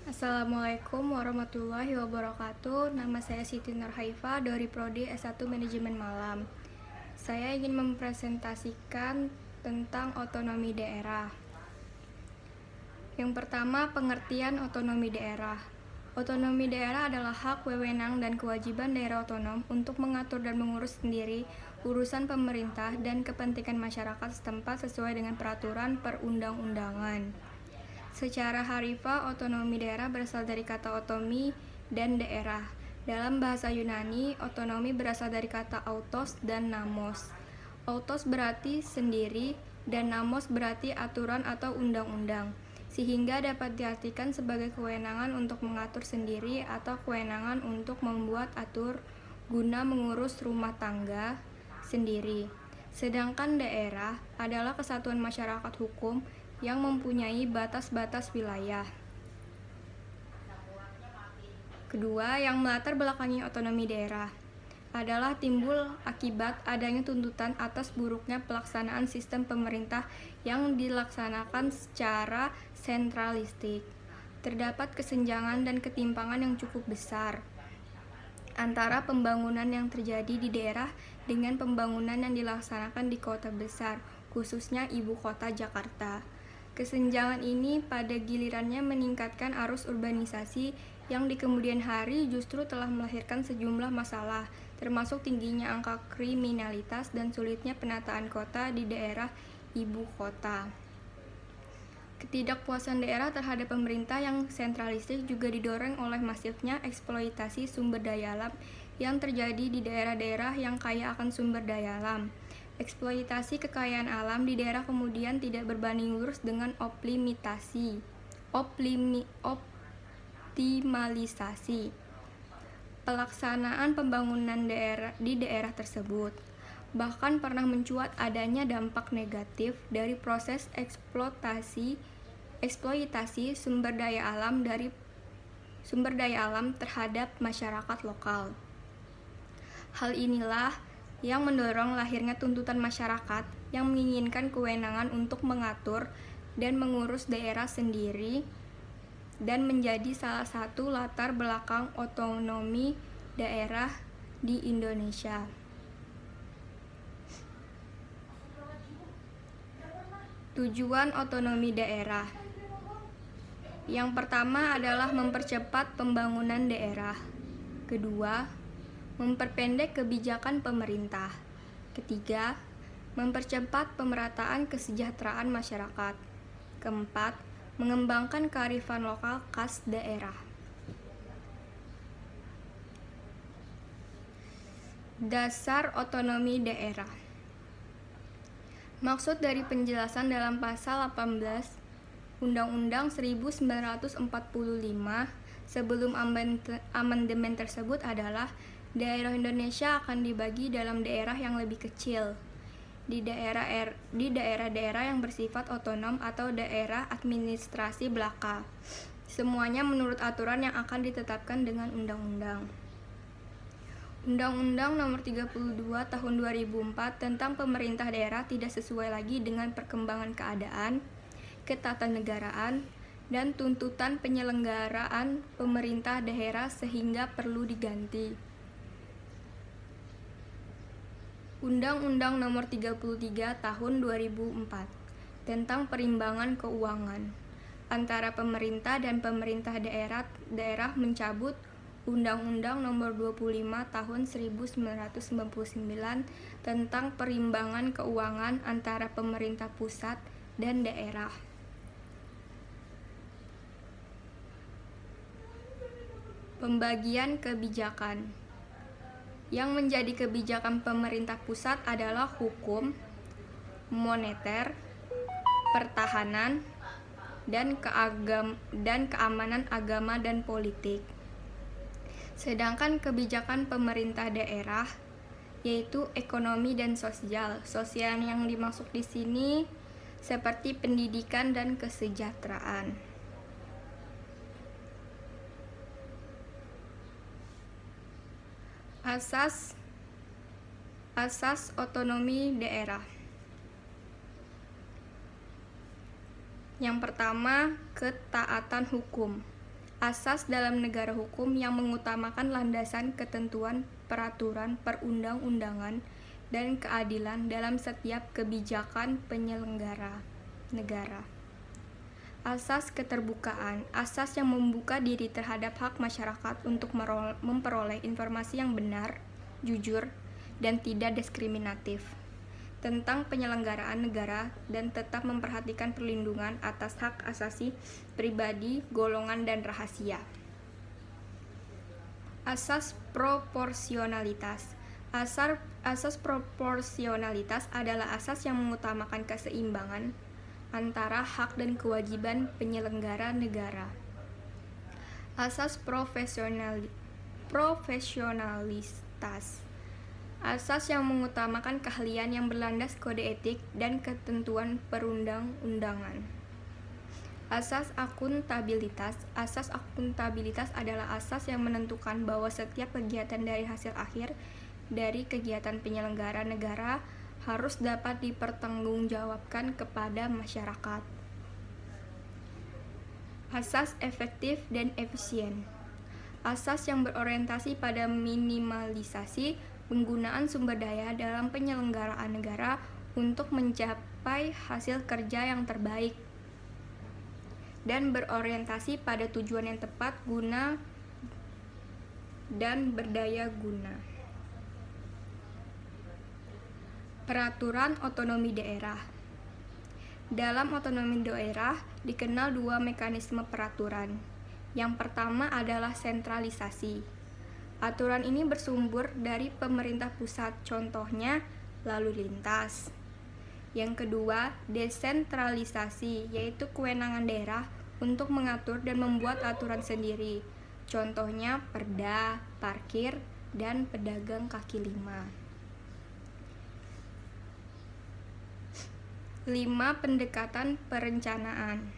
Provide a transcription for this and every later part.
Assalamualaikum warahmatullahi wabarakatuh. Nama saya Siti Nurhaifa dari Prodi S1 Manajemen Malam. Saya ingin mempresentasikan tentang otonomi daerah. Yang pertama, pengertian otonomi daerah. Otonomi daerah adalah hak, wewenang, dan kewajiban daerah otonom untuk mengatur dan mengurus sendiri urusan pemerintah dan kepentingan masyarakat setempat sesuai dengan peraturan perundang-undangan. Secara harfiah, otonomi daerah berasal dari kata otomi dan daerah. Dalam bahasa Yunani, otonomi berasal dari kata autos dan namos. Autos berarti sendiri dan namos berarti aturan atau undang-undang, sehingga dapat diartikan sebagai kewenangan untuk mengatur sendiri atau kewenangan untuk membuat atur guna mengurus rumah tangga sendiri. Sedangkan daerah adalah kesatuan masyarakat hukum yang mempunyai batas-batas wilayah. Kedua, yang melatar belakangi otonomi daerah adalah timbul akibat adanya tuntutan atas buruknya pelaksanaan sistem pemerintah yang dilaksanakan secara sentralistik. Terdapat kesenjangan dan ketimpangan yang cukup besar antara pembangunan yang terjadi di daerah dengan pembangunan yang dilaksanakan di kota besar, khususnya ibu kota Jakarta. Kesenjangan ini pada gilirannya meningkatkan arus urbanisasi yang di kemudian hari justru telah melahirkan sejumlah masalah, termasuk tingginya angka kriminalitas dan sulitnya penataan kota di daerah ibu kota. Ketidakpuasan daerah terhadap pemerintah yang sentralistik juga didorong oleh masifnya eksploitasi sumber daya alam yang terjadi di daerah-daerah yang kaya akan sumber daya alam. Eksploitasi kekayaan alam di daerah kemudian tidak berbanding lurus dengan optimalisasi pelaksanaan pembangunan di daerah tersebut. Bahkan pernah mencuat adanya dampak negatif dari proses eksploitasi sumber daya alam terhadap masyarakat lokal. Hal inilah yang mendorong lahirnya tuntutan masyarakat yang menginginkan kewenangan untuk mengatur dan mengurus daerah sendiri dan menjadi salah satu latar belakang otonomi daerah di Indonesia. Tujuan otonomi daerah. Yang pertama adalah mempercepat pembangunan daerah. Kedua, memperpendek kebijakan pemerintah. Ketiga, mempercepat pemerataan kesejahteraan masyarakat. Keempat, mengembangkan kearifan lokal khas daerah. Dasar otonomi daerah. Maksud dari penjelasan dalam pasal 18 Undang-Undang 1945 sebelum amandemen tersebut adalah daerah Indonesia akan dibagi dalam daerah yang lebih kecil, di daerah-daerah yang bersifat otonom atau daerah administrasi belaka. Semuanya menurut aturan yang akan ditetapkan dengan undang-undang. Undang-Undang Nomor 32 Tahun 2004 tentang pemerintah daerah tidak sesuai lagi dengan perkembangan keadaan, ketatanegaraan, dan tuntutan penyelenggaraan pemerintah daerah sehingga perlu diganti. Undang-Undang Nomor 33 Tahun 2004 tentang perimbangan keuangan antara pemerintah dan pemerintah daerah mencabut Undang-Undang Nomor 25 Tahun 1999 tentang perimbangan keuangan antara pemerintah pusat dan daerah. Pembagian kebijakan. Yang menjadi kebijakan pemerintah pusat adalah hukum, moneter, pertahanan, dan keamanan agama dan politik. Sedangkan kebijakan pemerintah daerah yaitu ekonomi dan sosial. Sosial yang dimaksud di sini seperti pendidikan dan kesejahteraan. Asas otonomi daerah. Yang pertama, ketaatan hukum. Asas dalam negara hukum yang mengutamakan landasan ketentuan peraturan perundang-undangan dan keadilan dalam setiap kebijakan penyelenggara negara. Asas keterbukaan, asas yang membuka diri terhadap hak masyarakat untuk memperoleh informasi yang benar, jujur, dan tidak diskriminatif tentang penyelenggaraan negara dan tetap memperhatikan perlindungan atas hak asasi pribadi, golongan, dan rahasia. Asas proporsionalitas. Asas proporsionalitas adalah asas yang mengutamakan keseimbangan antara hak dan kewajiban penyelenggara negara. Asas profesionalitas. Asas yang mengutamakan keahlian yang berlandas kode etik dan ketentuan perundang-undangan. Asas akuntabilitas. Asas akuntabilitas adalah asas yang menentukan bahwa setiap kegiatan dari hasil akhir dari kegiatan penyelenggara negara harus dapat dipertanggungjawabkan kepada masyarakat. Asas efektif dan efisien. Asas yang berorientasi pada minimalisasi penggunaan sumber daya dalam penyelenggaraan negara untuk mencapai hasil kerja yang terbaik dan berorientasi pada tujuan yang tepat guna dan berdaya guna. Peraturan otonomi daerah. Dalam otonomi daerah dikenal dua mekanisme peraturan. Yang pertama adalah sentralisasi. Aturan ini bersumber dari pemerintah pusat, contohnya lalu lintas. Yang kedua, desentralisasi, yaitu kewenangan daerah untuk mengatur dan membuat aturan sendiri, contohnya perda, parkir, dan pedagang kaki lima. 5. Pendekatan perencanaan.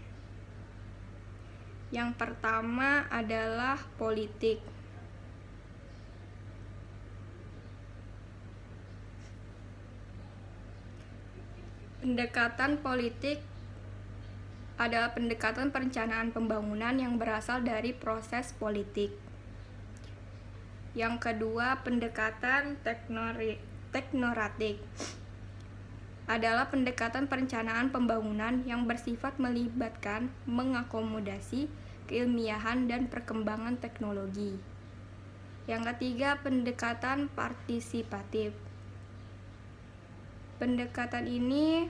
Yang pertama adalah politik. Pendekatan politik adalah pendekatan perencanaan pembangunan yang berasal dari proses politik. Yang kedua, pendekatan teknoratik adalah pendekatan perencanaan pembangunan yang bersifat melibatkan, mengakomodasi keilmiahan dan perkembangan teknologi. Yang ketiga, pendekatan partisipatif. Pendekatan ini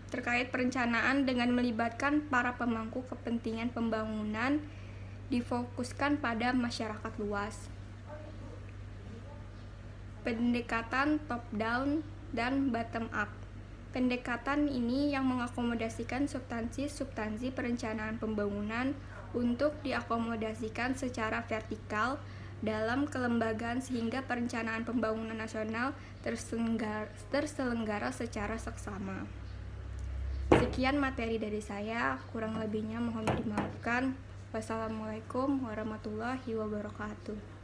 terkait perencanaan dengan melibatkan para pemangku kepentingan pembangunan, difokuskan pada masyarakat luas. Pendekatan top-down dan bottom-up. Pendekatan ini yang mengakomodasikan substansi perencanaan pembangunan untuk diakomodasikan secara vertikal dalam kelembagaan sehingga perencanaan pembangunan nasional terselenggara secara seksama. Sekian materi dari saya, kurang lebihnya mohon dimaafkan. Wassalamualaikum warahmatullahi wabarakatuh.